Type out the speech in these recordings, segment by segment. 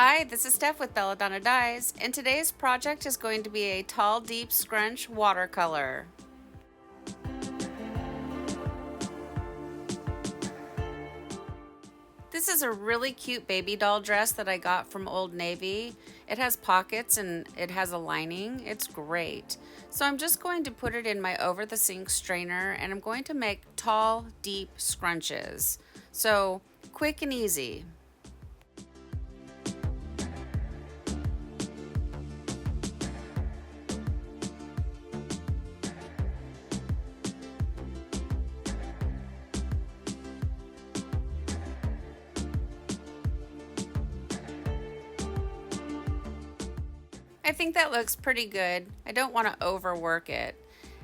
Hi, this is Steph with Belladonna Dyes, and today's project is going to be a tall, deep scrunch watercolor. This is a really cute baby doll dress that I got from Old Navy. It has pockets and it has a lining. It's great. So I'm just going to put it in my over the sink strainer and I'm going to make tall, deep scrunches. So quick and easy. I think that looks pretty good. I don't want to overwork it.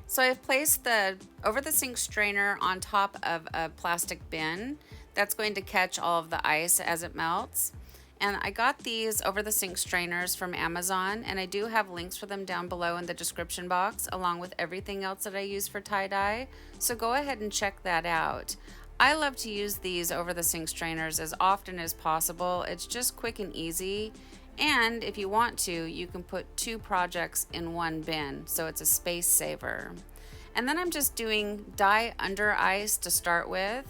So I've placed the over the sink strainer on top of a plastic bin that's going to catch all of the ice as it melts. And I got these over the sink strainers from Amazon, and I do have links for them down below in the description box along with everything else that I use for tie-dye. So go ahead and check that out. I love to use these over the sink strainers as often as possible. It's just quick and easy. And if you want to, you can put two projects in one bin, so it's a space saver. And then I'm just doing dye under ice to start with.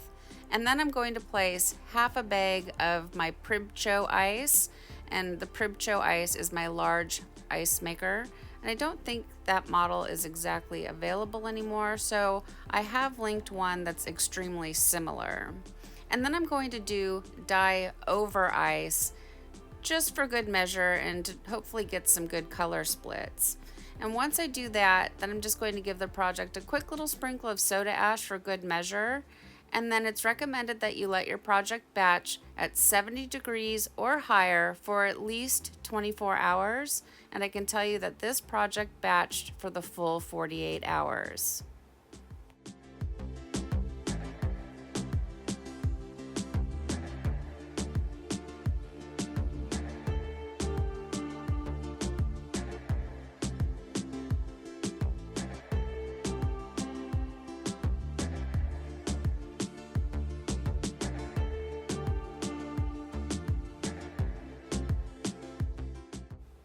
And then I'm going to place half a bag of my procion ice. And the procion ice is my large ice maker. And I don't think that model is exactly available anymore, so I have linked one that's extremely similar. And then I'm going to do dye over ice just for good measure and to hopefully get some good color splits. And once I do that, then I'm just going to give the project a quick little sprinkle of soda ash for good measure. And then it's recommended that you let your project batch at 70 degrees or higher for at least 24 hours. And I can tell you that this project batched for the full 48 hours.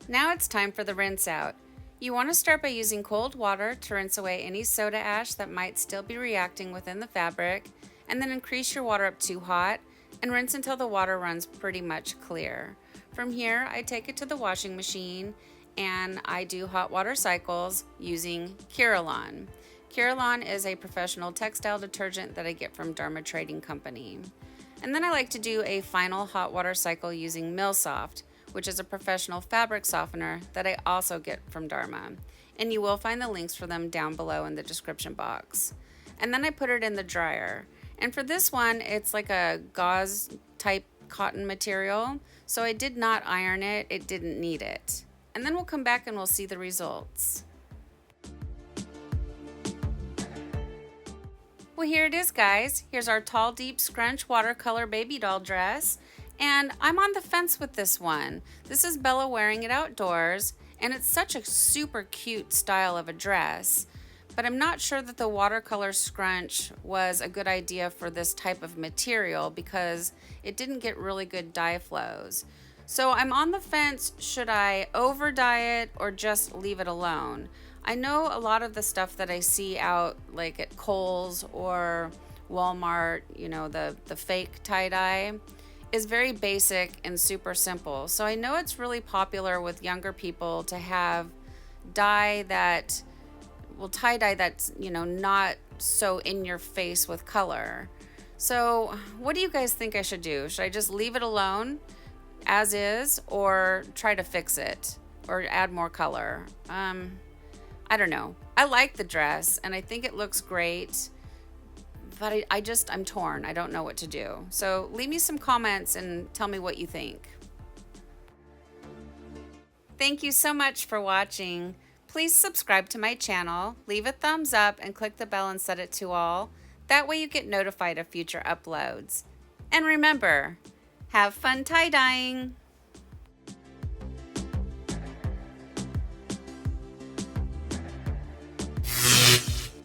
Now it's time for the rinse out. You want to start by using cold water to rinse away any soda ash that might still be reacting within the fabric, and then increase your water up to hot and rinse until the water runs pretty much clear. From here, I take it to the washing machine and I do hot water cycles using Curolon. Curolon is a professional textile detergent that I get from Dharma Trading Company. And then I like to do a final hot water cycle using Milsoft, which is a professional fabric softener that I also get from Dharma. And you will find the links for them down below in the description box. And then I put it in the dryer. And for this one, it's like a gauze type cotton material. So I did not iron it, it didn't need it. And then we'll come back and we'll see the results. Well, here it is, guys. Here's our tall, deep scrunch watercolor baby doll dress. And I'm on the fence with this one. This is Bella wearing it outdoors, and it's such a super cute style of a dress. But I'm not sure that the watercolor scrunch was a good idea for this type of material because it didn't get really good dye flows. So I'm on the fence, should I over dye it or just leave it alone? I know a lot of the stuff that I see out like at Kohl's or Walmart, you know, the fake tie-dye, is very basic and super simple. So I know it's really popular with younger people to have dye that, well, tie-dye that's, you know, not so in your face with color. So what do you guys think I should do? Should I just leave it alone as is or try to fix it or add more color? I don't know. I like the dress and I think it looks great, but I'm torn. I don't know what to do. So leave me some comments and tell me what you think. Thank you so much for watching. Please subscribe to my channel, leave a thumbs up, and click the bell and set it to all. That way you get notified of future uploads. And remember, have fun tie-dyeing!